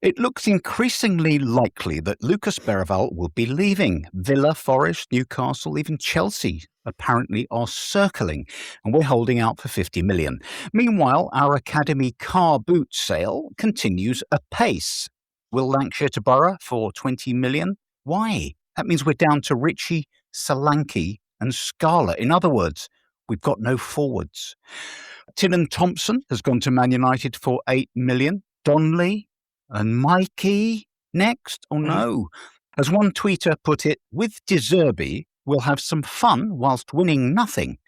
It looks increasingly likely that Lucas Bergvall will be leaving. Villa, Forest, Newcastle, even Chelsea apparently are circling, and we're holding out for 50 million. Meanwhile, our academy car boot sale continues apace. Will Lankshear to Borough for 20 million? Why? That means we're down to Ritchie, Solanke and Scala. In other words, we've got no forwards. Tynan Thompson has gone to Man United for 8 million. Donley and Mikey next? Oh no. As one tweeter put it, with De Zerbi, we'll have some fun whilst winning nothing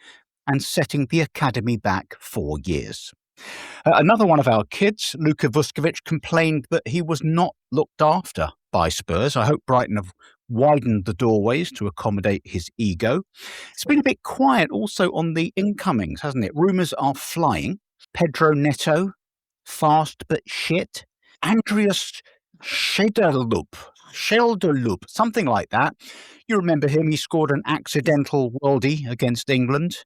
and setting the academy back 4 years. Another one of our kids, Luka Vuskovic, complained that he was not looked after by Spurs. I hope Brighton have widened the doorways to accommodate his ego. It's been a bit quiet also on the incomings, hasn't it? Rumours are flying. Pedro Neto, fast but shit. Andreas Scheldeloop, something like that. You remember him, he scored an accidental worldie against England,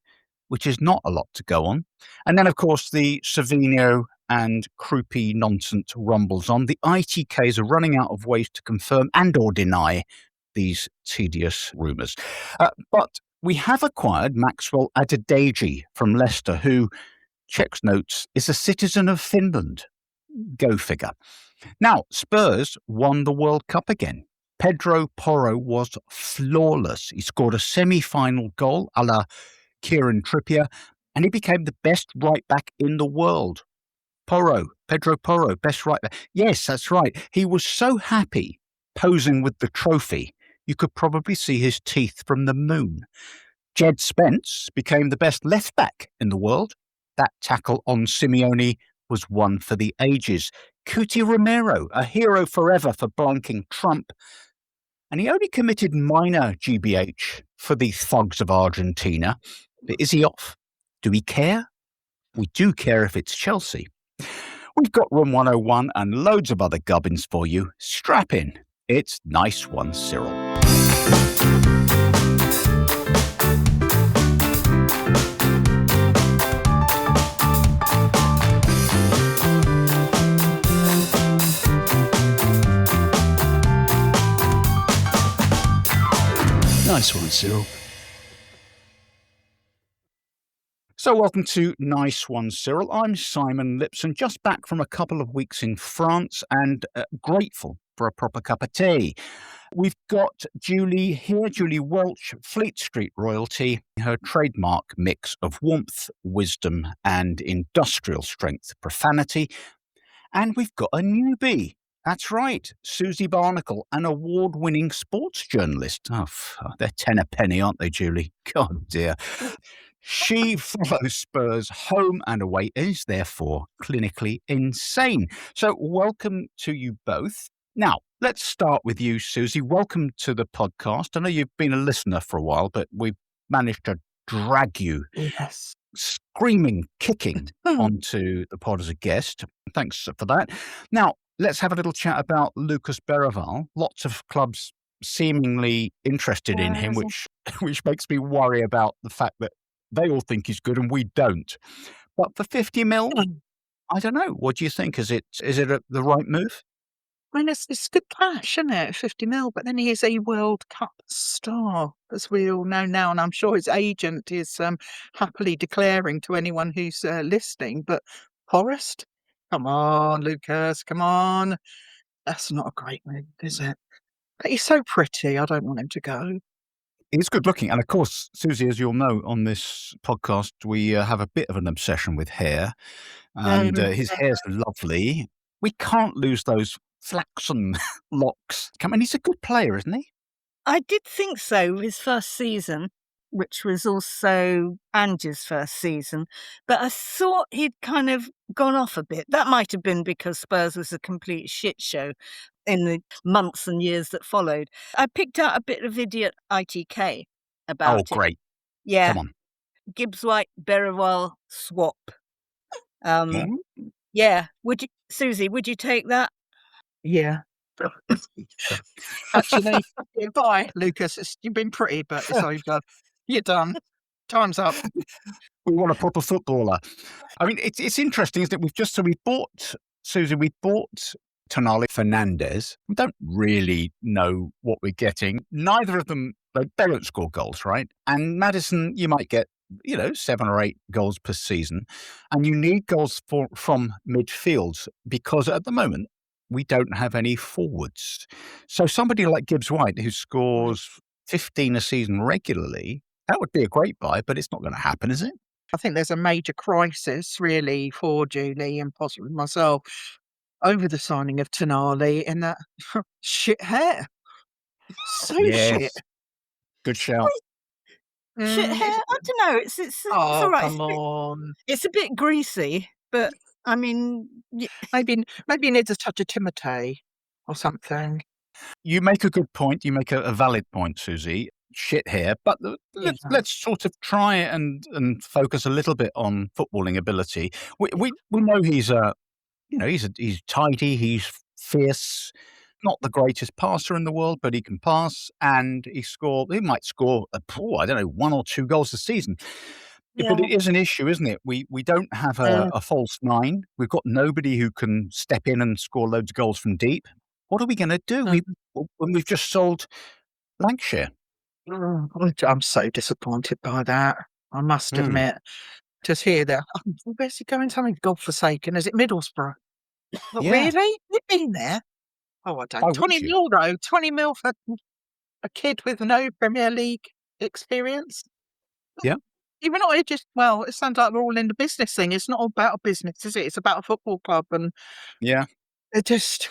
which is not a lot to go on. And then, of course, the Savinho and Kroupi nonsense rumbles on. The ITKs are running out of ways to confirm and or deny these tedious rumours. But we have acquired Maxwell Adedeji from Leicester, who, checks notes, is a citizen of Finland. Go figure. Now, Spurs won the World Cup again. Pedro Porro was flawless. He scored a semi-final goal a la Kieran Trippier, and he became the best right-back in the world. Pedro Porro, best right-back. Yes, that's right. He was so happy posing with the trophy, you could probably see his teeth from the moon. Jed Spence became the best left-back in the world. That tackle on Simeone was one for the ages. Cuti Romero, a hero forever for blanking Trump. And he only committed minor GBH for the thugs of Argentina. But is he off? Do we care? We do care if it's Chelsea. We've got Room 101 and loads of other gubbins for you. Strap in. It's Nice One, Cyril. Nice one, Cyril. So welcome to Nice One, Cyril. I'm Simon Lipson, just back from a couple of weeks in France and grateful for a proper cup of tea. We've got Julie here, Julie Welch, Fleet Street royalty, her trademark mix of warmth, wisdom and industrial strength profanity. And we've got a newbie. That's right, Susie Barnacle, an award-winning sports journalist. Oh, they're 10 a penny, aren't they, Julie? God dear. She follows Spurs home and away, is therefore clinically insane. So welcome to you both. Now, let's start with you, Susie. Welcome to the podcast. I know you've been a listener for a while, but we've managed to drag you screaming, kicking onto the pod as a guest. Thanks for that. Now, let's have a little chat about Lucas Bergvall. Lots of clubs seemingly interested in him, which makes me worry about the fact that they all think he's good and we don't. But for 50 mil, I don't know. What do you think? Is it the right move? I mean, it's good cash, isn't it? 50 mil, but then he is a World Cup star, as we all know now, and I'm sure his agent is happily declaring to anyone who's listening. But Forest, come on, Lucas, come on. That's not a great move, is it? But he's so pretty, I don't want him to go. He's good looking. And of course, Susie, as you'll know on this podcast, we have a bit of an obsession with hair. And his hair's lovely. We can't lose those flaxen locks. I mean, he's a good player, isn't he? I did think so, his first season, which was also Angie's first season. But I thought he'd kind of gone off a bit. That might have been because Spurs was a complete shit show in the months and years that followed. I picked out a bit of idiot ITK about it. Oh, great. Yeah. Come on. Gibbs White, Bergvall swap. Yeah. Susie, would you take that? Yeah. Actually, bye, Lucas. You've been pretty, but it's over. You're done. Time's up. We want a proper footballer. I mean, it's interesting, isn't it? We bought, Susie, we bought Tonali, Fernandez. We don't really know what we're getting. Neither of them, they don't score goals, right? And Maddison, you might get 7 or 8 goals per season. And you need goals from midfield because at the moment, we don't have any forwards. So somebody like Gibbs White, who scores 15 a season regularly, that would be a great buy, but it's not going to happen, is it? I think there's a major crisis, really, for Julie and possibly myself over the signing of Tonali in that shit hair. So shit. Good shout. Shit hair? I don't know. It's all right. Come on. It's a bit greasy, but I mean, maybe he needs a touch of Timotei or something. You make a good point. You make a valid point, Susie. Shit here, but let's sort of try and focus a little bit on footballing ability. We know he's he's tidy, he's fierce, not the greatest passer in the world, but he can pass, and he might score I don't know, 1 or 2 goals a season. Yeah. But it is an issue, isn't it? We don't have a false 9. We've got nobody who can step in and score loads of goals from deep. What are we going to do when we've just sold Lankshear? I'm so disappointed by that. I must admit. Just hear that. Where's he going? Something godforsaken. Is it Middlesbrough? Really? You've been there? Oh, I don't. 20 mil though. 20 mil for a kid with no Premier League experience. Yeah. Even not it sounds like we're all in the business thing. It's not all about a business, is it? It's about a football club, and it just.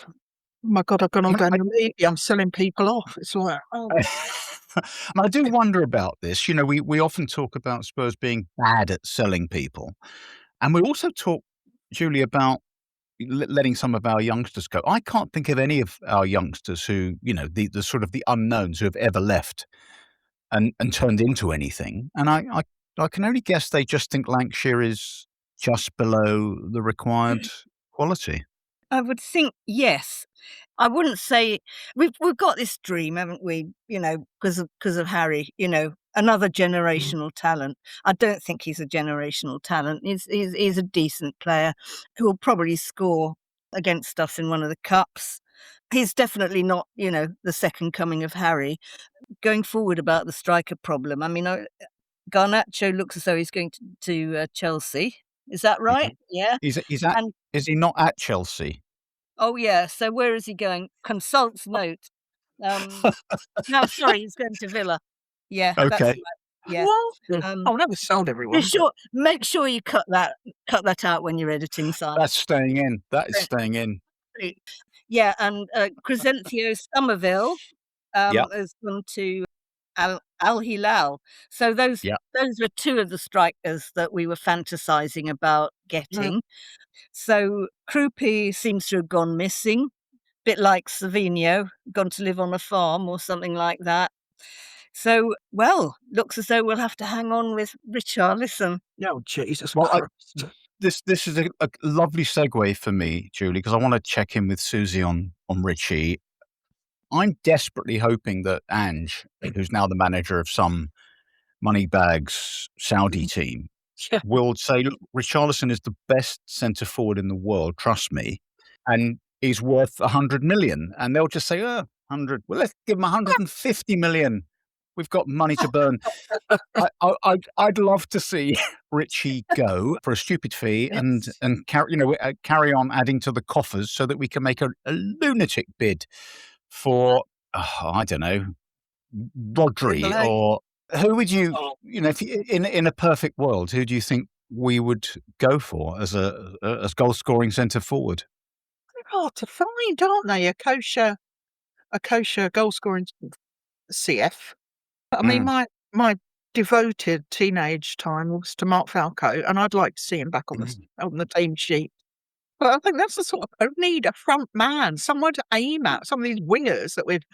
Oh my God, I've gone on down the media. I'm selling people off. It's like, I do wonder about this. We often talk about Spurs being bad at selling people. And we also talk, Julie, about letting some of our youngsters go. I can't think of any of our youngsters who, the sort of the unknowns who have ever left and turned into anything. And I can only guess they just think Lankshear is just below the required quality. I would think yes. I wouldn't say we've got this dream, haven't we? Because of Harry. Another generational talent. I don't think he's a generational talent. He's a decent player who will probably score against us in one of the cups. He's definitely not, the second coming of Harry. Going forward about the striker problem. I mean, Garnacho looks as though he's going to Chelsea. Is that right? Yeah. Is he not at Chelsea? Oh, yeah. So where is he going? Consult's note. No, sorry, he's going to Villa. Yeah. Okay. That's right. Yeah. That was sold everyone. Make sure you cut that out when you're editing, Simon. That's staying in. That is staying in. Yeah, and Crescentio Somerville has gone to Al Hilal. So those were 2 of the strikers that we were fantasizing about getting. So Kroupi seems to have gone missing, bit like Savinho, gone to live on a farm or something like that. So, looks as though we'll have to hang on with Richarlison. Oh, Jesus Christ. This is a lovely segue for me, Julie, because I want to check in with Susie on Richie. I'm desperately hoping that Ange, who's now the manager of some moneybags Saudi team, will say, look, Richarlison is the best centre forward in the world, trust me, and he's worth 100 million. And they'll just say, 100, well, let's give him 150 million. We've got money to burn. I'd love to see Richie go for a stupid fee and carry on adding to the coffers so that we can make a lunatic bid for, I don't know, Rodri, or who would you, if in a perfect world, who do you think we would go for as goal scoring centre forward? They're hard to find, aren't they? A kosher goal scoring CF. I mean, my devoted teenage time was to Mark Falco, and I'd like to see him back on the team sheet. But I think that's the sort of I need a front man, someone to aim at. Some of these wingers that we've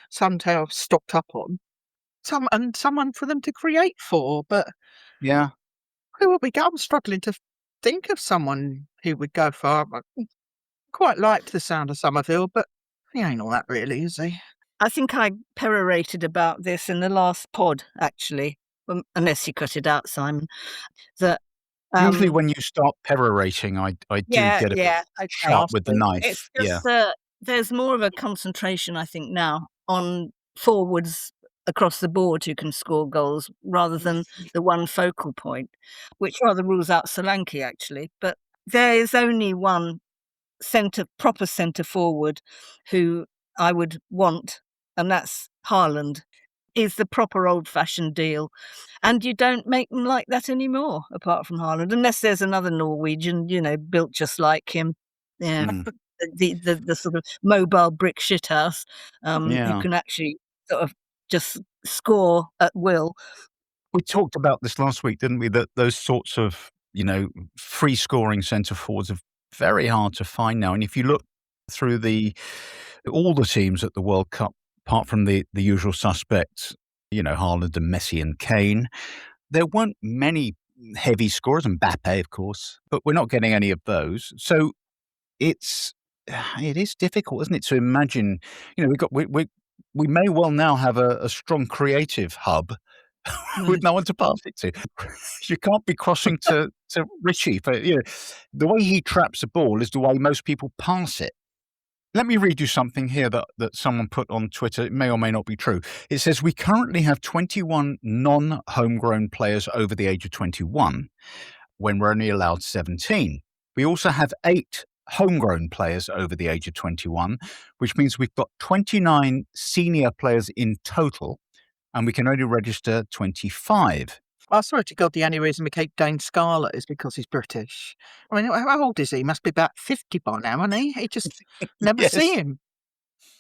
somehow stocked up on, someone for them to create for. But who would we go? I'm struggling to think of someone who would go for. I quite liked the sound of Somerville, but he ain't all that really, is he? I think I perorated about this in the last pod, actually, unless you cut it out, Simon, that Usually when you start perorating, I do get a bit Okay. sharp with the knife. It's just that there's more of a concentration, I think, now on forwards across the board who can score goals rather than the one focal point, which rather rules out Solanke, actually. But there is only one proper centre forward who I would want, and that's Haaland. Is the proper old-fashioned deal. And you don't make them like that anymore, apart from Haaland, unless there's another Norwegian, built just like him. Yeah. The sort of mobile brick shithouse, who can actually sort of just score at will. We talked about this last week, didn't we? That those sorts of, free scoring centre forwards are very hard to find now. And if you look through all the teams at the World Cup, apart from the usual suspects, Haaland and Messi and Kane, there weren't many heavy scorers, and Mbappe, of course, but we're not getting any of those. So it is difficult, isn't it, to imagine, we may well now have a strong creative hub with no one to pass it to. You can't be crossing to Richie. But, the way he traps a ball is the way most people pass it. Let me read you something here that someone put on Twitter. It may or may not be true. It says, we currently have 21 non-homegrown players over the age of 21 when we're only allowed 17. We also have 8 homegrown players over the age of 21, which means we've got 29 senior players in total, and we can only register 25. I swear to God, the only reason we keep Dane Scarlett is because he's British. I mean, how old is he? He must be about 50 by now, isn't he? He just never see him.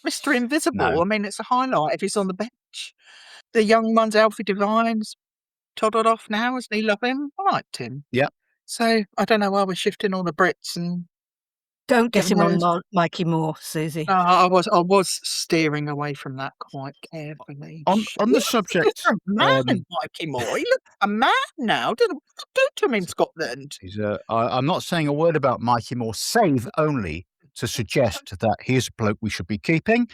Mr. Invisible. No. I mean, it's a highlight if he's on the bench. The young one's Alfie Devine's toddled off now. Isn't he? Love him. I liked him. Yeah. So I don't know why we're shifting all the Brits and don't get him on Mikey Moore, Susie. No, I was steering away from that quite carefully. On the subject, man, Mikey Moore. He looks a man now. What do to him in Scotland? I'm not saying a word about Mikey Moore, save only to suggest that he's a bloke we should be keeping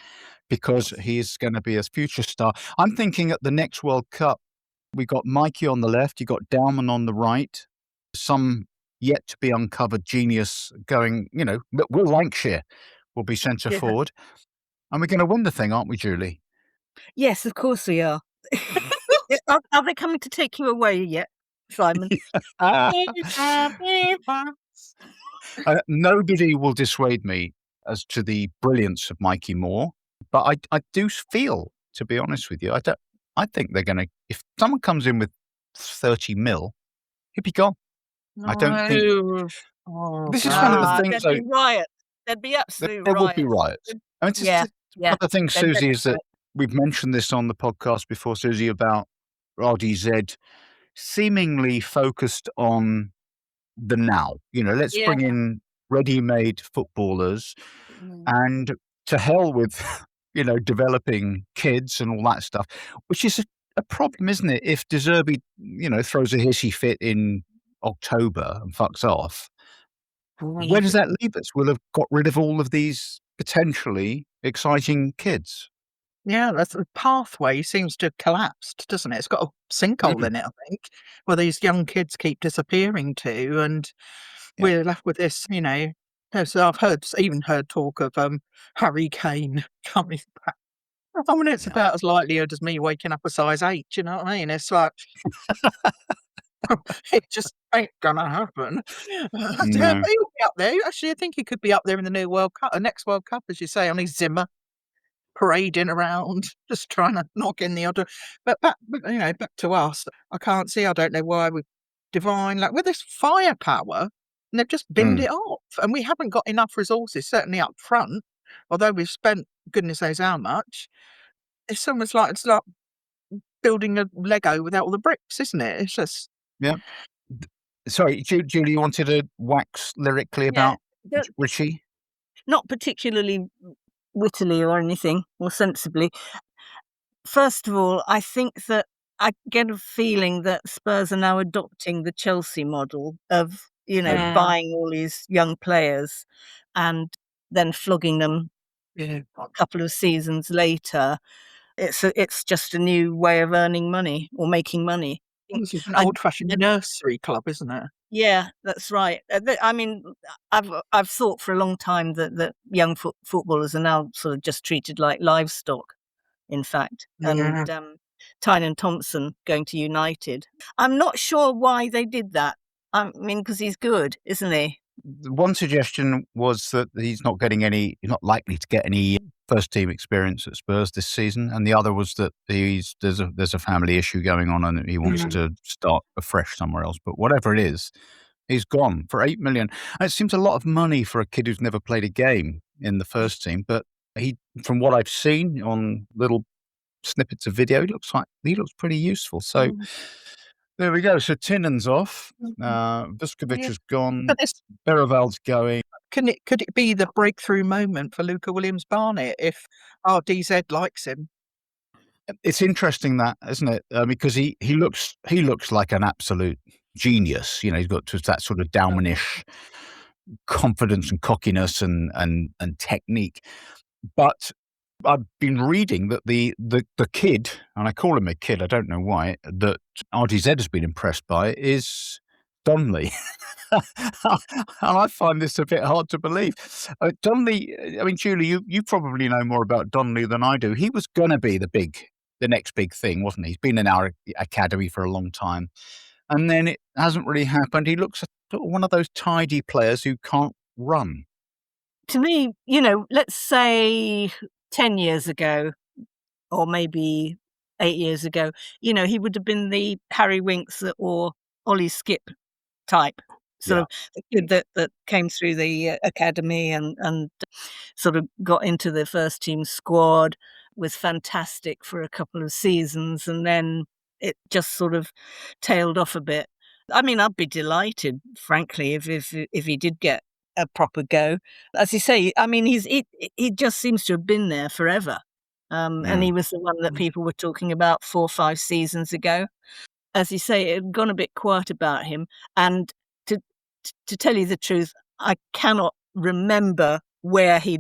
because he is going to be a future star. I'm thinking at the next World Cup, we got Mikey on the left, you got Dowman on the right, some yet to be uncovered genius going, Will Lankshear will be centre forward. And we're going to win the thing, aren't we, Julie? Yes, of course we are. Are they coming to take you away yet, Simon? Nobody will dissuade me as to the brilliance of Mikey Moore, but I do feel, to be honest with you, I think they're going to, if someone comes in with 30 mil, he'll be gone. No. I don't think. This is one of the things. There'd be riots. There'd be absolute there riots. would be riots. I mean, one of the things, Susie, is that we've mentioned this on the podcast before, Susie, about RDZ seemingly focused on the now. Let's bring in ready-made footballers and to hell with, developing kids and all that stuff, which is a problem, isn't it? If De Zerbi, throws a hissy fit in October and fucks off, where does that leave us? We'll have got rid of all of these potentially exciting kids. Yeah, the pathway seems to have collapsed, doesn't it? It's got a sinkhole in it, I think, where these young kids keep disappearing to, and we're left with this, So I've even heard talk of Harry Kane coming back. I mean, it's about as likelihood as me waking up a size 8, you know what I mean? It's like, it just ain't gonna happen. He'll be up there. Actually, I think he could be up there in the new World Cup, the next World Cup, as you say, on his Zimmer, parading around, just trying to knock in the other. But back to us, I can't see. I don't know why we Divine, like with this firepower, and they've just binned it off, and we haven't got enough resources, certainly up front. Although we've spent goodness knows how much, it's almost like it's like building a Lego without all the bricks, isn't it? It's just Sorry, Julie, you wanted to wax lyrically about Richie? Not particularly wittily or anything, or sensibly. First of all, I think that I get a feeling that Spurs are now adopting the Chelsea model of, buying all these young players and then flogging them a couple of seasons later. It's just a new way of earning money or making money. It's an old-fashioned nursery club, isn't it? Yeah, that's right. I mean, I've thought for a long time that young footballers are now sort of just treated like livestock, in fact. Yeah. And Tynan Thompson going to United. I'm not sure why they did that. I mean, because he's good, isn't he? One suggestion was that he's not likely to get any first team experience at Spurs this season, and the other was that there's a family issue going on and he wants to start afresh somewhere else. But whatever it is, he's gone for 8 million. And it seems a lot of money for a kid who's never played a game in the first team, but from what I've seen on little snippets of video, he looks pretty useful. So there we go. So Tinnan's off. Vuskovic Yeah. has gone. But this, Bergvall's going. could it be the breakthrough moment for Luca Williams-Barnett if RDZ likes him? It's interesting that, isn't it? Because he looks like an absolute genius. You know, he's got just that sort of Dalmanish confidence and cockiness and technique. But I've been reading that the kid, and I call him a kid, I don't know why, that RDZ has been impressed by is Donnelly. And I find this a bit hard to believe. Donnelly, I mean, Julie, you probably know more about Donnelly than I do. He was going to be the next big thing, wasn't he? He's been in our academy for a long time. And then it hasn't really happened. He looks like one of those tidy players who can't run. To me, you know, let's say 10 years ago, or maybe 8 years ago, you know, he would have been the Harry Winks or Ollie Skip type, sort of the kid that came through the academy and sort of got into the first team squad, was fantastic for a couple of seasons, and then it just sort of tailed off a bit. I mean, I'd be delighted, frankly, if he did get a proper go. As you say, I mean, he just seems to have been there forever. And he was the one that people were talking about 4 or 5 seasons ago. As you say, it had gone a bit quiet about him. And to tell you the truth, I cannot remember where he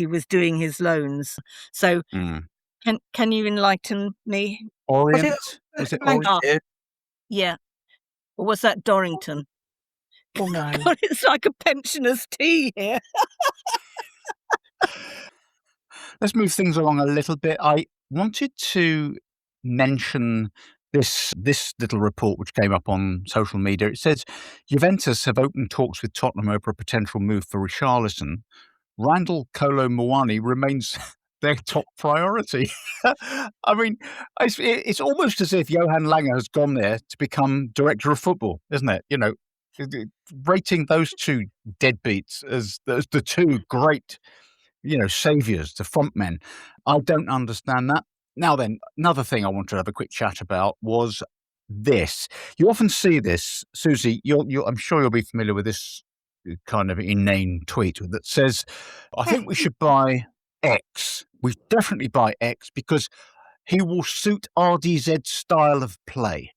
was doing his loans. So can you enlighten me? Orient? Was it Orient? Yeah. Or was that Dorrington? Oh no. God, it's like a pensioner's tea here. Let's move things along a little bit. I wanted to mention this little report which came up on social media. It says Juventus have opened talks with Tottenham over a potential move for Richarlison. Randall Kolo Muani remains their top priority. I mean, it's almost as if Johan Lange has gone there to become director of football, isn't it? You know, rating those two deadbeats as the two great, you know, saviours, the front men. I don't understand that. Now then, another thing I wanted to have a quick chat about was this. You often see this, Susie, I'm sure you'll be familiar with this kind of inane tweet that says, I think we should buy X. We definitely buy X because he will suit RDZ's style of play.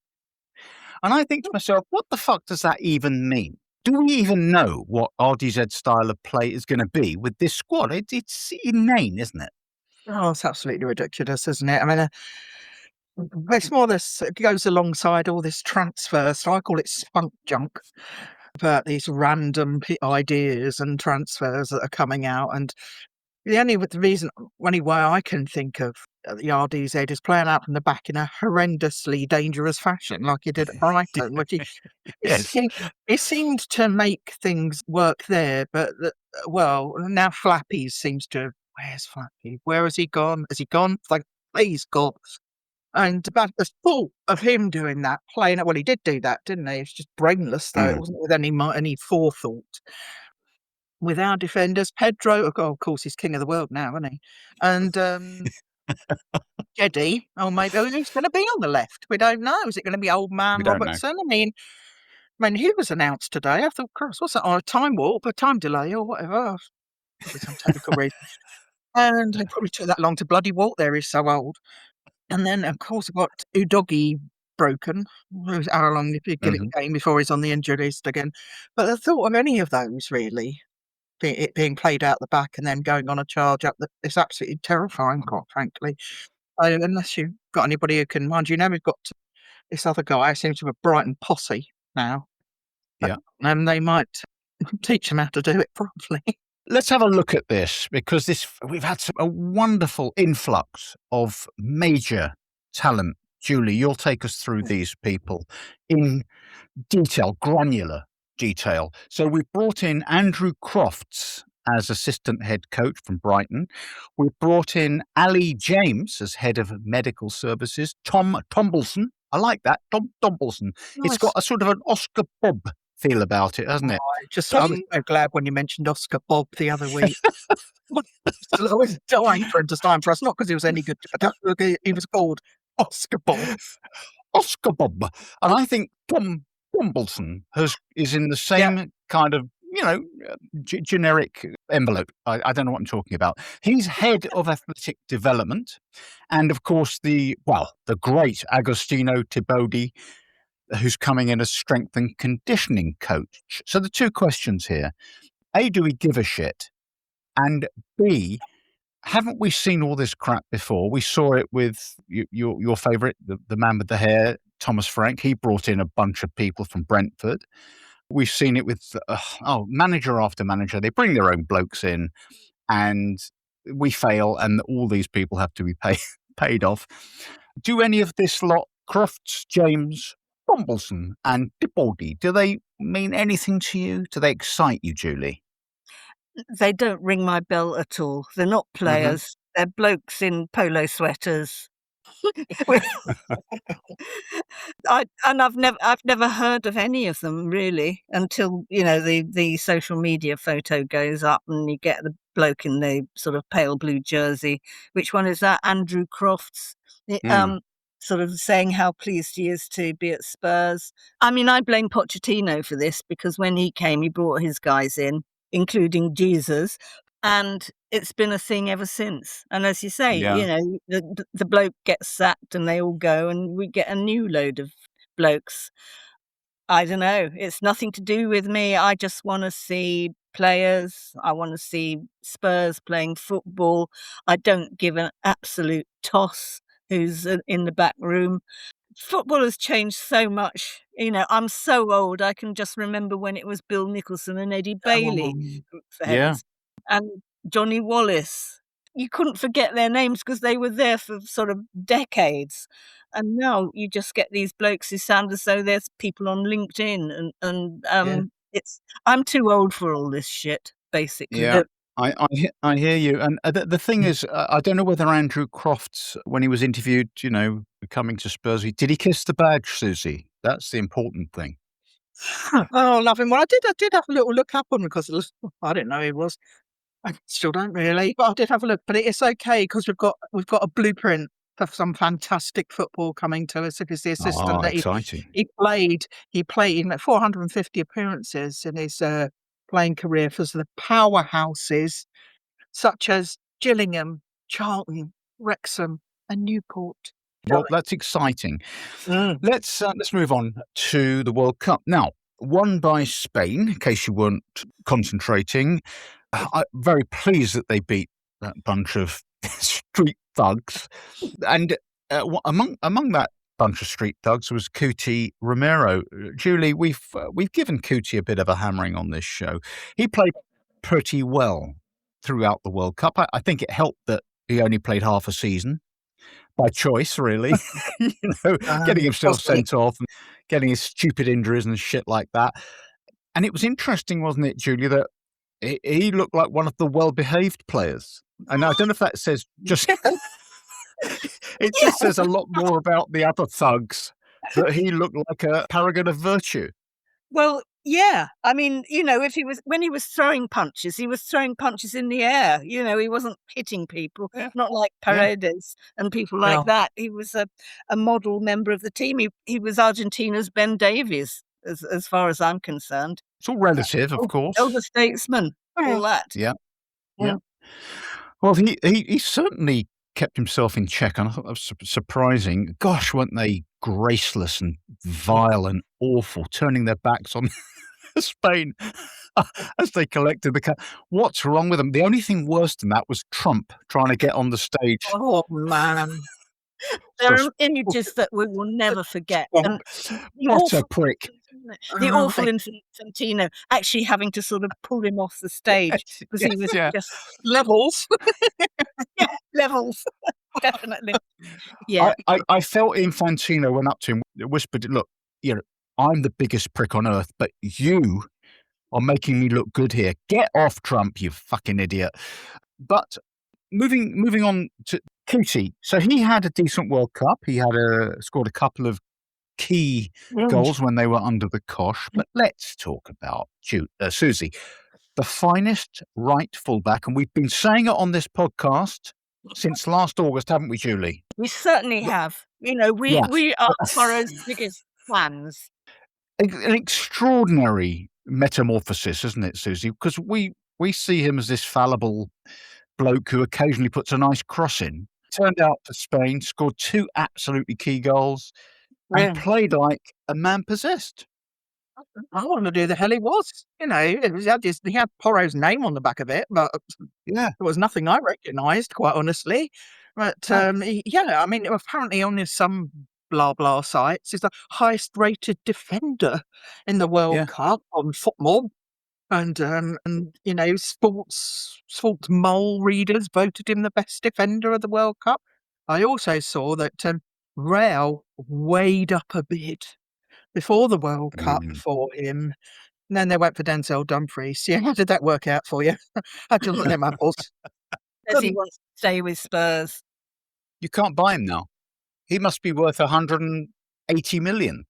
And I think to myself, what the fuck does that even mean? Do we even know what RDZ's style of play is going to be with this squad? It's inane, isn't it? Oh, it's absolutely ridiculous, isn't it? I mean, it's more this, it goes alongside all this transfer, so I call it spunk junk, about these random ideas and transfers that are coming out. And the reason, only way I can think of the RDZ is playing out from the back in a horrendously dangerous fashion, like he did at Brighton, which it seemed to make things work there. But now Flappy seems to. Where's Flappy? Where has he gone? Has he gone? Like, please God. And about the thought of him doing that, playing it. Well, he did do that, didn't he? It's just brainless, though. It wasn't with any forethought. With our defenders, Pedro, of course, he's king of the world now, isn't he? And Jeddy, maybe who's going to be on the left? We don't know. Is it going to be old man Robertson? I mean, he was announced today. I thought, Christ, what's that? On a time warp, a time delay, or whatever? Probably some technical reason. And it probably took that long to bloody walk there. He's so old. And then, of course, we've got Udogi broken. How long did he get it game before he's on the injury list again? But the thought of any of those really. It being played out the back and then going on a charge up, it's absolutely terrifying, quite frankly. Unless you've got anybody who can, mind you, now we've got this other guy, seems to have a Brighton posse now. Yeah. And they might teach them how to do it properly. Let's have a look at this, because we've had a wonderful influx of major talent. Julie, you'll take us through these people in detail, granular detail. So we've brought in Andrew Crofts as assistant head coach from Brighton. We've brought in Ali James as head of medical services. Tom Tombleson. I like that. Tom Tombleson. Nice. It's got a sort of an Oscar Bob feel about it, hasn't it? I was so glad when you mentioned Oscar Bob the other week. I was dying for him to sign for us, not because he was any good, but he was called Oscar Bob. Oscar Bob. And I think Tom Tombleson is in the same kind of, generic envelope. I don't know what I'm talking about. He's head of athletic development. And of course, the great Agostino Tibodi, who's coming in as strength and conditioning coach. So the two questions here: A, do we give a shit? And B, haven't we seen all this crap before? We saw it with your favourite, the man with the hair, Thomas Frank. He brought in a bunch of people from Brentford. We've seen it with manager after manager. They bring their own blokes in, and we fail, and all these people have to be paid off. Do any of this lot, Crofts, James, Tombleson and Tibodi, do they mean anything to you? Do they excite you, Julie? They don't ring my bell at all. They're not players. They're blokes in polo sweaters. I've never heard of any of them really until the social media photo goes up and you get the bloke in the sort of pale blue jersey. Which one is that? Andrew Crofts. Sort of saying how pleased he is to be at Spurs. I mean, I blame Pochettino for this, because when he came, he brought his guys in, including Jesus, and it's been a thing ever since. And as you say, the bloke gets sacked and they all go, and we get a new load of blokes. I don't know. It's nothing to do with me. I just want to see players. I want to see Spurs playing football. I don't give an absolute toss who's in the back room. Football has changed so much. I'm so old. I can just remember when it was Bill Nicholson and Eddie Bailey, for heavens, and Johnny Wallace. You couldn't forget their names because they were there for sort of decades. And now you just get these blokes who sound as though there's people on LinkedIn, and I'm too old for all this shit, basically. Yeah. I hear you. And the thing is, I don't know whether Andrew Crofts, when he was interviewed, coming to Spurs, did he kiss the badge, Susie? That's the important thing. Oh, love him. Well, I did have a little look up on him because I didn't know who he was. I still don't really, but I did have a look. But it's okay because we've got a blueprint for some fantastic football coming to us. If it's the assistant that exciting. He played in 450 appearances in his playing career for the powerhouses such as Gillingham, Charlton, Wrexham and Newport. Well, that's exciting. Let's move on to the World Cup. Now, won by Spain, in case you weren't concentrating. I'm very pleased that they beat that bunch of street thugs. And among that bunch of street thugs was Kroupi Romero. Julie, we've given Kroupi a bit of a hammering on this show. He played pretty well throughout the World Cup. I think it helped that he only played half a season by choice, really. Getting himself sent off and getting his stupid injuries and shit like that. And it was interesting, wasn't it, Julie, that he looked like one of the well-behaved players. And I don't know if that says just... It just says a lot more about the other thugs that he looked like a paragon of virtue. Well, yeah. I mean, when he was throwing punches, he was throwing punches in the air. He wasn't hitting people, not like Paredes and people like that. He was a model member of the team. He was Argentina's Ben Davies, as far as I'm concerned. It's all relative, of course. Elder statesman, all that. Yeah. Well, he certainly kept himself in check, and I thought that was surprising. Gosh, weren't they graceless and vile and awful, turning their backs on Spain as they collected the cup. What's wrong with them? The only thing worse than that was Trump trying to get on the stage. Oh, man. There are images that we will never forget. And what a prick. The Oh, awful Infantino actually having to sort of pull him off the stage because he was yeah. just levels. levels. Definitely. Yeah. I felt Infantino went up to him, whispered, "Look, I'm the biggest prick on earth, but you are making me look good here. Get off, Trump, you fucking idiot." But moving on to Kroupi. So he had a decent World Cup. He had scored a couple of key goals when they were under the cosh. But let's talk about Susie, the finest right fullback, and we've been saying it on this podcast since last August, haven't we, Julie? We certainly have. We are Porro's biggest fans. An extraordinary metamorphosis, isn't it, Susie? Because we see him as this fallible bloke who occasionally puts a nice cross in. Turned out for Spain, scored 2 absolutely key goals, and played like a man possessed. I wonder who the hell he was. He had Porro's name on the back of it, but Yeah, there was nothing I recognised, quite honestly. But apparently on some blah blah sites, he's the highest rated defender in the World Cup on football. And sports mole readers voted him the best defender of the World Cup. I also saw that Real weighed up a bid before the World Cup for him. And then they went for Denzel Dumfries. Yeah, how did that work out for you? How'd you look at them apples? Does he want to stay with Spurs? You can't buy him now. He must be worth 180 million.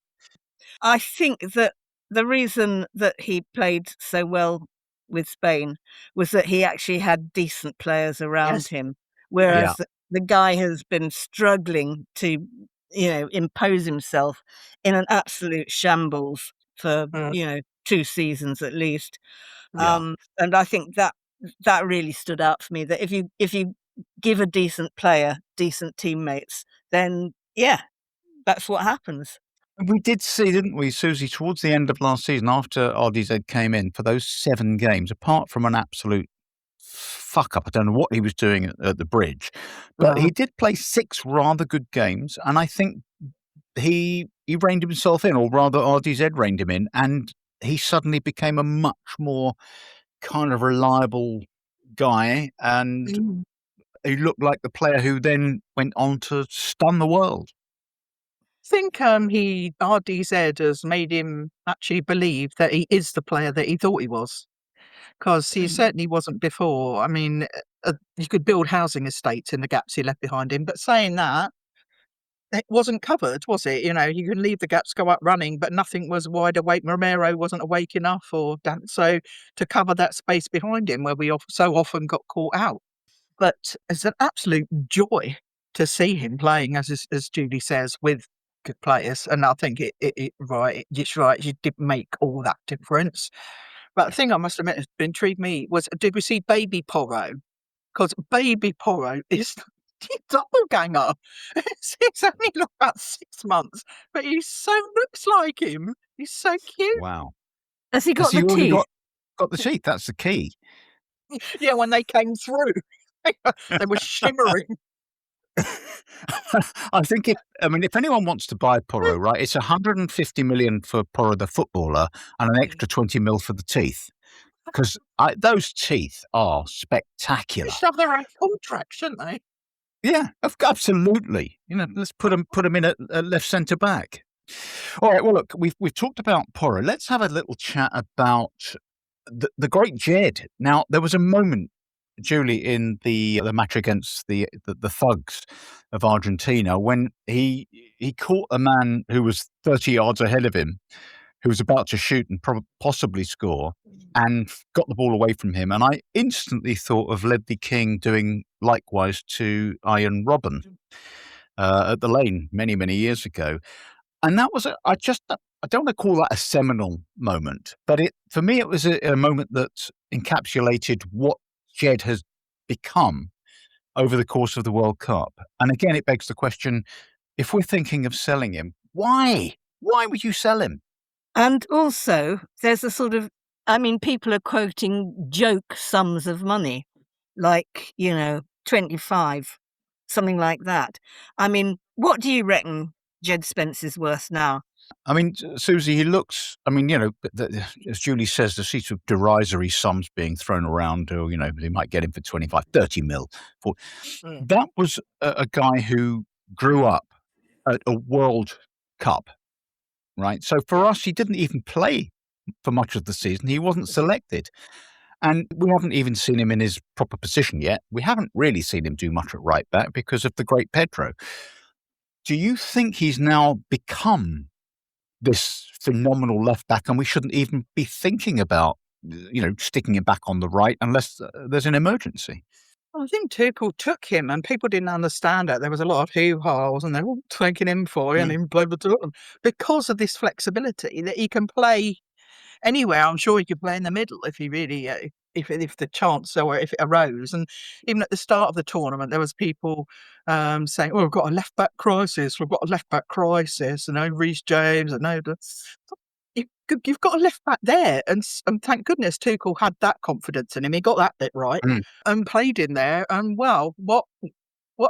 I think that the reason that he played so well with Spain was that he actually had decent players around him, whereas the guy has been struggling to, impose himself in an absolute shambles for 2 seasons at least. And I think that really stood out for me, that if you give a decent player decent teammates, then that's what happens. We did see, didn't we, Susie, towards the end of last season, after RDZ came in, for those 7 games, apart from an absolute fuck up, I don't know what he was doing at the bridge, but he did play 6 rather good games, and I think he reined himself in, or rather RDZ reined him in, and he suddenly became a much more kind of reliable guy, and he looked like the player who then went on to stun the world. I think RDZ has made him actually believe that he is the player that he thought he was, because he certainly wasn't before. I mean, you could build housing estates in the gaps he left behind him, but saying that, it wasn't covered, was it? You can leave the gaps, go up running, but nothing was wide awake. Romero wasn't awake enough, or so to cover that space behind him where we so often got caught out. But it's an absolute joy to see him playing, as Julie says, with good players, and I think it's right. You did make all that difference. But the thing I must admit has intrigued me was, did we see Baby Porro? Because Baby Porro is the doppelganger. He's only about 6 months, but he so looks like him. He's so cute. Wow. Has he got the already teeth? Got the teeth, that's the key. Yeah, when they came through, they were shimmering. I think if anyone wants to buy Porro, right, it's 150 million for Porro the footballer and an extra 20 mil for the teeth, because those teeth are spectacular. They should have their own contract, shouldn't they? Yeah, absolutely. Let's put them in at left centre back. All right. Well, look, we've talked about Porro. Let's have a little chat about the great Jed. Now, there was a moment, Julie, in the match against the thugs of Argentina, when he caught a man who was 30 yards ahead of him, who was about to shoot and possibly score, and got the ball away from him. And I instantly thought of Ledley King doing likewise to Ian Robben at the Lane many, many years ago. And that was I don't want to call that a seminal moment, but for me it was a moment that encapsulated what Jed has become over the course of the World Cup. And again, it begs the question, if we're thinking of selling him, why? Why would you sell him? And also, there's a sort of, people are quoting joke sums of money, like, 25, something like that. What do you reckon Jed Spence is worth now? I mean, Susie, he looks, I mean, as Julie says, the sort of derisory sums being thrown around, or, they might get him for 25, 30 mil. That was a guy who grew up at a World Cup, right? So for us, he didn't even play for much of the season. He wasn't selected. And we haven't even seen him in his proper position yet. We haven't really seen him do much at right back because of the great Pedro. Do you think he's now become this phenomenal left back and we shouldn't even be thinking about, sticking him back on the right unless there's an emergency? I think Tuchel took him and people didn't understand it. There was a lot of hoo-ha, wasn't there? All taking him for and him blow the door because of this flexibility that he can play anywhere. I'm sure he could play in the middle if he really, if the chance or if it arose. And even at the start of the tournament, there was people saying, "Oh, we've got a left back crisis. We've got a left back crisis." And Reece James, you've got a left back there, and thank goodness Tuchel had that confidence in him. He got that bit right and played in there. And well, what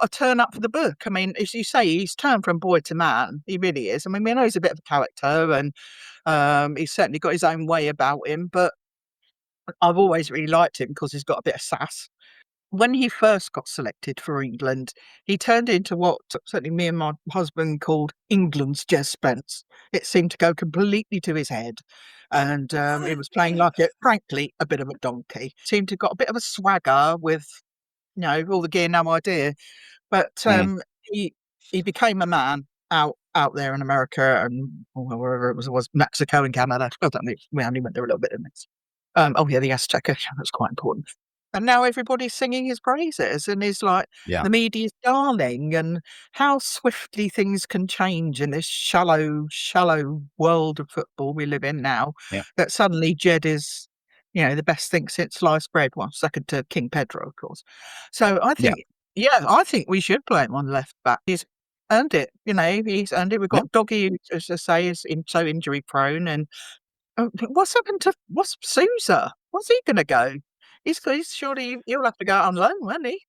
a turn up for the book. I mean, as you say, he's turned from boy to man. He really is. I mean, we know he's a bit of a character and he's certainly got his own way about him, but I've always really liked him because he's got a bit of sass. When he first got selected for England, he turned into what certainly me and my husband called England's Jez Spence. It seemed to go completely to his head. And he was playing like frankly, a bit of a donkey. Seemed to have got a bit of a swagger with, all the gear, no idea. But he became a man out there in America and wherever it was Mexico and Canada. I don't know, we only went there a little bit in this. The Azteca, that's quite important. And now everybody's singing his praises and he's like the media's darling, and how swiftly things can change in this shallow world of football we live in now, that suddenly Jed is, the best thing since sliced bread. Well, second to King Pedro, of course. So I think, I think we should play him on left back. He's earned it, he's earned it. We've got Doggy, as I say, is so injury prone. And what's happened to Sousa? What's he going to go? He's surely he'll have to go out on loan, won't he?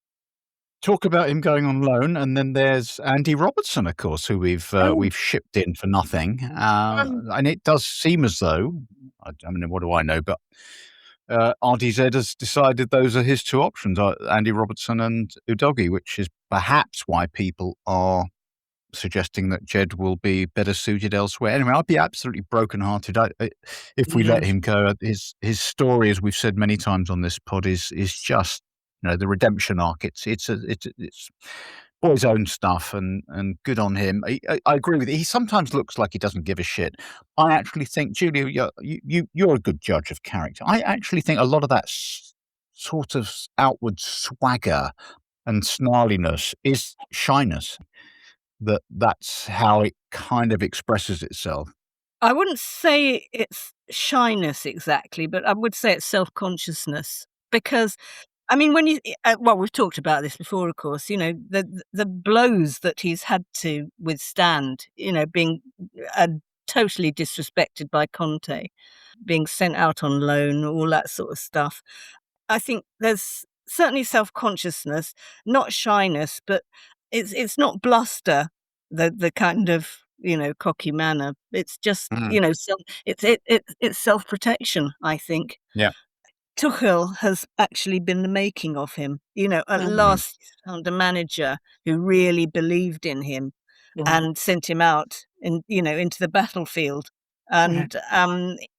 Talk about him going on loan, and then there's Andy Robertson, of course, who we've shipped in for nothing. And it does seem as though, I mean, what do I know? But RDZ has decided those are his two options, Andy Robertson and Udogie, which is perhaps why people are suggesting that Jed will be better suited elsewhere. Anyway, I'd be absolutely brokenhearted if we let him go. His story, as we've said many times on this pod, is just the redemption arc. It's boy's own stuff, and good on him. I agree with you. He sometimes looks like he doesn't give a shit. I actually think, Julia, you're a good judge of character. I actually think a lot of that sort of outward swagger and snarliness is shyness. That's how it kind of expresses itself. I wouldn't say it's shyness exactly, but I would say it's self-consciousness. Because, I mean, when we've talked about this before, of course, the blows that he's had to withstand, being totally disrespected by Conte, being sent out on loan, all that sort of stuff. I think there's certainly self-consciousness, not shyness, but it's not bluster, the kind of cocky manner. It's just it's self-protection, I think. Yeah. Tuchel has actually been the making of him. At last he found a manager who really believed in him and sent him out into the battlefield and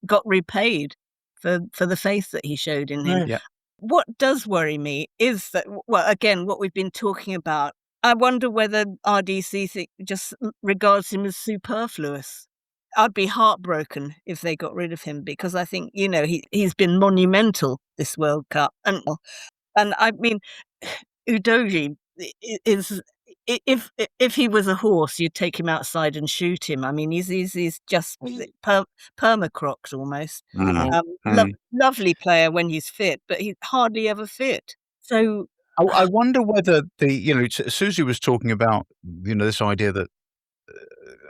got repaid for the faith that he showed in him. Yeah. What does worry me is that, again, what we've been talking about, I wonder whether RDC just regards him as superfluous. I'd be heartbroken if they got rid of him because I think, he's been monumental this World Cup. And I mean, Udogie is, if he was a horse, you'd take him outside and shoot him. I mean, he's just permacrocked almost. Lovely player when he's fit, but he's hardly ever fit. So I wonder whether Susie was talking about this idea that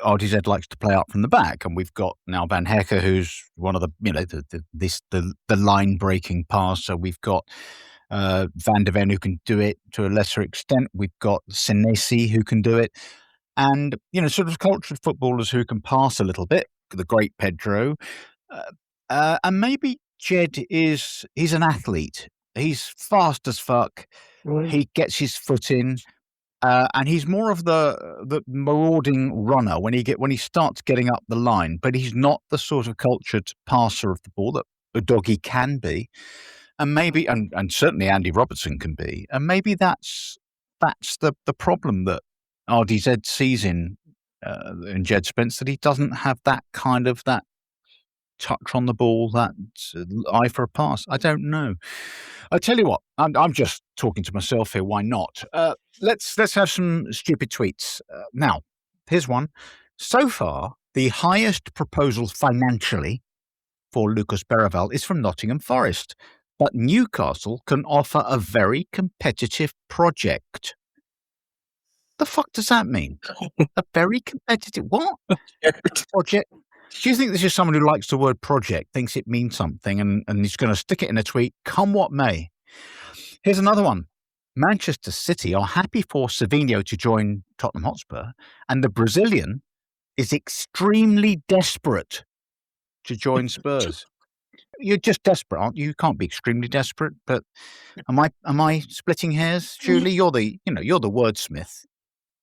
RDZ likes to play up from the back, and we've got now Van Hecker, who's one of the the line breaking passer. We've got Van de Ven, who can do it to a lesser extent. We've got Senesi, who can do it. and, sort of cultured footballers who can pass a little bit, the great Pedro. And maybe Jed he's an athlete. He's fast as fuck. He gets his foot in. And he's more of the marauding runner when he starts getting up the line, but he's not the sort of cultured passer of the ball that a doggy can be, and maybe and certainly Andy Robertson can be, and maybe that's the problem that RDZ sees in Jed Spence, that he doesn't have that kind of that touch on the ball, that eye for a pass. I don't know. I tell you what, I'm just talking to myself here. Why not? Let's have some stupid tweets. Now, here's one. So far, the highest proposal financially for Lucas Bergvall is from Nottingham Forest, but Newcastle can offer a very competitive project. The fuck does that mean? A very competitive what? Project? Do you think this is someone who likes the word project, thinks it means something, and he's going to stick it in a tweet, come what may? Here's another one. Manchester City are happy for Savinho to join Tottenham Hotspur, and the Brazilian is extremely desperate to join Spurs. You're just desperate, aren't you? You can't be extremely desperate. But am I splitting hairs, Julie? You're the wordsmith.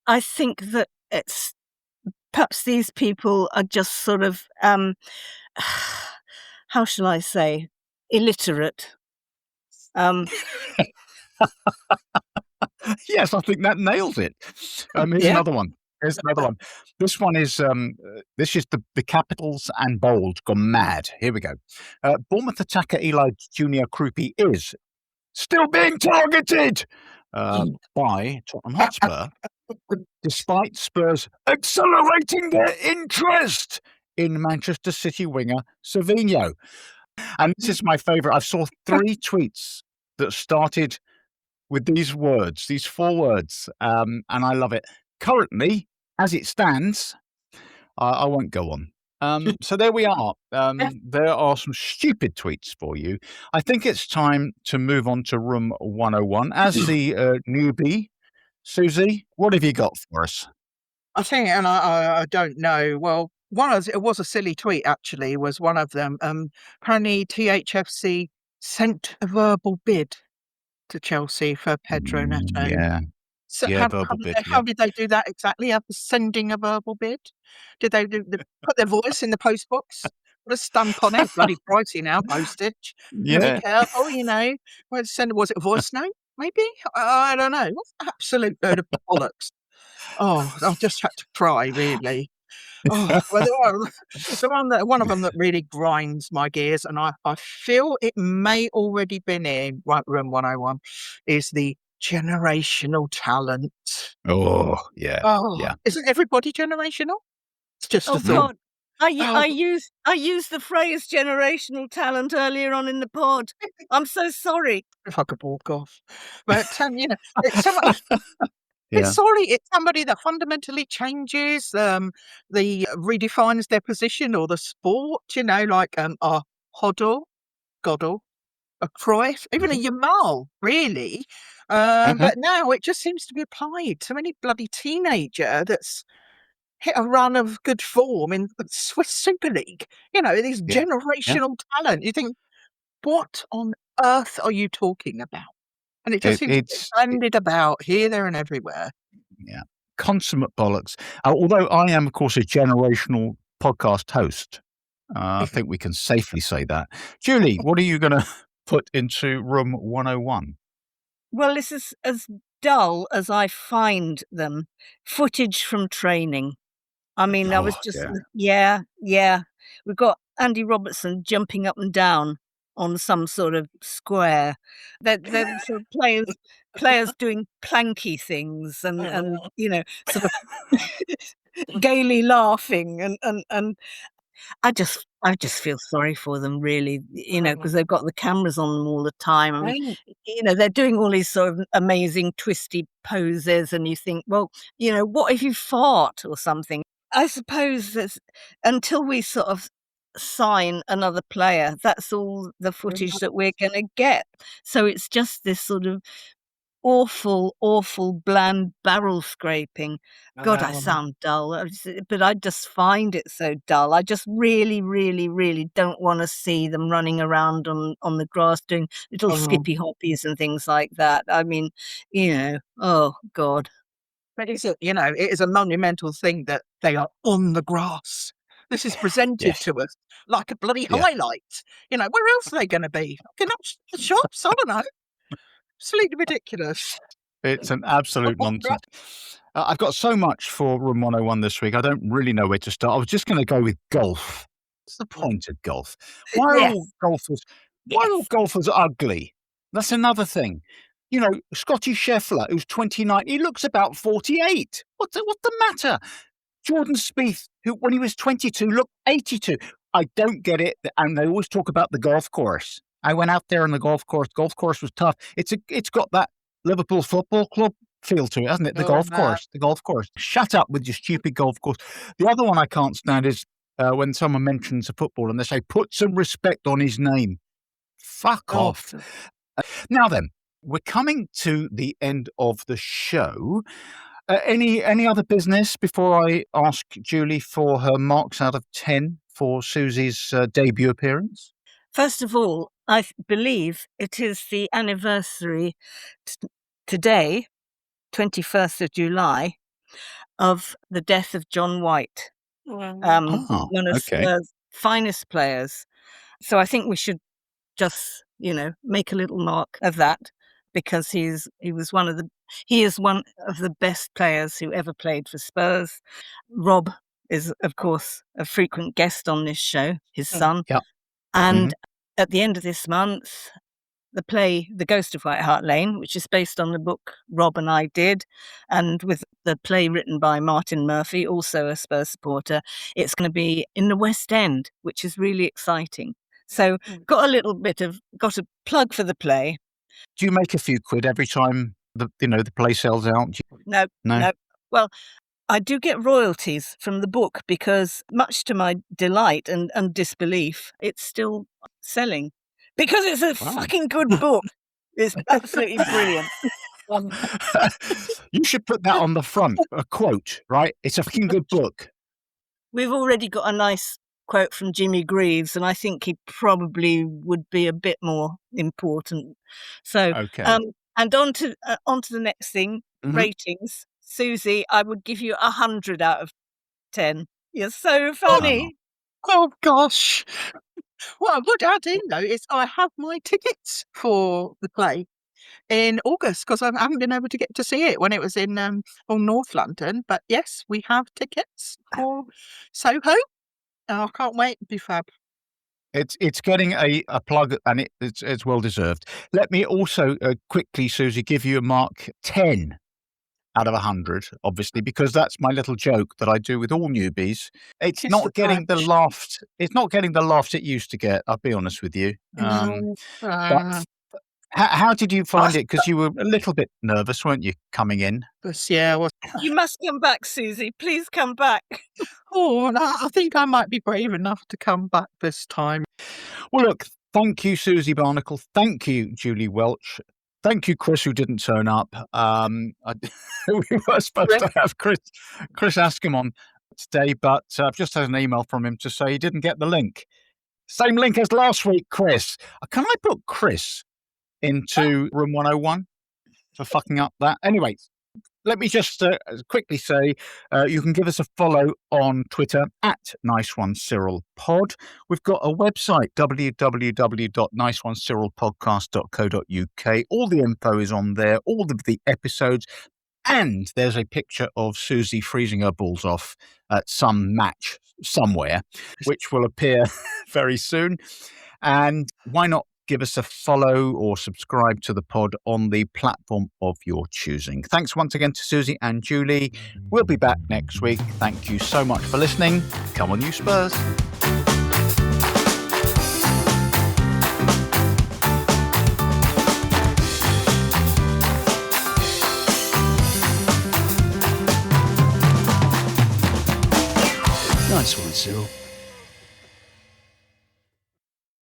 I think that it's perhaps these people are just sort of how shall I say, illiterate. Yes, I think that nails it. Here's another one. This one is this is the capitals and bold gone mad. Here we go. Bournemouth attacker Eli Junior Kroupi is still being targeted by Tottenham Hotspur, despite Spurs accelerating their interest in Manchester City winger Savinho. And this is my favourite. I saw 3 tweets that started with these 4 words, and I love it. Currently, as it stands, I won't go on. So there we are. There are some stupid tweets for you. I think it's time to move on to room 101. As the newbie, Susie, what have you got for us? I think, and I don't know. Well, it was a silly tweet, actually, was one of them. Apparently, THFC sent a verbal bid to Chelsea for Pedro Neto. Yeah. So verbal bid. How did they do that exactly? After sending a verbal bid? Did they put their voice in the post box? Put a stamp on it? Bloody pricey now, postage. Yeah. Be careful, was it a voice note? Maybe? I don't know. What absolute load of bollocks. Oh, I've just had to cry, really. Oh, well, one of them that really grinds my gears, and I feel it may already been in room 101, is the generational talent. Oh, yeah. Oh, yeah. Isn't everybody generational? It's just a thought. God. I used the phrase generational talent earlier on in the pod. I'm so sorry. If I could walk off. But, it's someone... Yeah. It's somebody that fundamentally changes, redefines their position or the sport, like a Hoddle, Goddle, a Cruyff, even a Yamal, really. But now it just seems to be applied to any bloody teenager that's hit a run of good form in the Swiss Super League. This generational talent. You think, what on earth are you talking about? And it just seems to be blended about here, there, and everywhere. Yeah, consummate bollocks. Although I am, of course, a generational podcast host, I think we can safely say that. Julie, what are you going to put into room 101? Well, this is as dull as I find them. Footage from training. I mean, I was just, yeah. We've got Andy Robertson jumping up and down on some sort of square. They're sort of players doing planky things and sort of gaily laughing and I just feel sorry for them, really, because they've got the cameras on them all the time. I mean, they're doing all these sort of amazing twisty poses, and you think, well, what if you fart or something? I suppose that until we sort of sign another player, that's all the footage that we're going to get. So it's just this sort of awful, awful bland barrel scraping. God, I sound dull, but I just find it so dull. I just really, really, really don't want to see them running around on the grass doing little skippy hoppies and things like that. I mean, oh God. But it is a monumental thing that they are on the grass. This is presented to us like a bloody highlight. Where else are they going to be? Looking up the shops? I don't know. Absolutely ridiculous. It's an absolute nonsense. I've got so much for Room 101 this week. I don't really know where to start. I was just going to go with golf. What's the point of golf? Why are all golfers ugly? That's another thing. Scotty Scheffler, who's 29, he looks about 48. What's the matter? Jordan Spieth, who when he was 22 looked 82. I don't get it. And they always talk about the golf course. I went out there on the golf course. Golf course was tough. It's got that Liverpool Football Club feel to it, hasn't it? The golf course. Shut up with your stupid golf course. The other one I can't stand is when someone mentions a football and they say, put some respect on his name. Fuck off. Now then, we're coming to the end of the show. Any other business before I ask Julie for her marks out of 10 for Susie's debut appearance? First of all, I believe it is the anniversary today, 21st of July, of the death of John White, one of the finest players. So I think we should just, make a little mark of that, because he is one of the best players who ever played for Spurs. Rob is, of course, a frequent guest on this show, his son. Yep. And at the end of this month, the play The Ghost of White Hart Lane, which is based on the book Rob and I did, and with the play written by Martin Murphy, also a Spurs supporter, it's going to be in the West End, which is really exciting. So got a plug for the play. Do you make a few quid every time the play sells out? No. Well, I do get royalties from the book because, much to my delight and disbelief, it's still selling because it's a fucking good book. It's absolutely brilliant. You should put that on the front, a quote, right? It's a fucking good book. We've already got a nice quote from Jimmy Greaves, and I think he probably would be a bit more important. So, and on to the next thing, ratings. Susie, I would give you 100 out of 10. You're so funny. Oh gosh. What I would add in though is I have my tickets for the play in August because I haven't been able to get to see it when it was in North London. But yes, we have tickets for Soho. I can't wait. It'll be fab. It's getting a plug, and it's well deserved. Let me also quickly, Susie, give you a mark 10 out of 100, obviously, because that's my little joke that I do with all newbies. It's not getting the laugh. It's not getting the laughs it used to get. I'll be honest with you. But how did you find it? Because you were a little bit nervous, weren't you, coming in? Yeah. You must come back, Susie. Please come back. Oh, no, I think I might be brave enough to come back this time. Well, look, thank you, Susie Barnacle. Thank you, Julie Welch. Thank you, Chris, who didn't turn up. We were supposed to have Chris Askham on today, but I've just had an email from him to say he didn't get the link. Same link as last week, Chris. Can I put Chris into Room 101 for fucking up that? Anyway, let me just quickly say you can give us a follow on Twitter at NiceOneCyrilPod. We've got a website, www.niceonecyrilpodcast.co.uk. All the info is on there, all of the episodes, and there's a picture of Susie freezing her balls off at some match somewhere, which will appear very soon. And why not give us a follow or subscribe to the pod on the platform of your choosing. Thanks once again to Susie and Julie. We'll be back next week. Thank you so much for listening. Come on, you Spurs. Nice one, Cyril.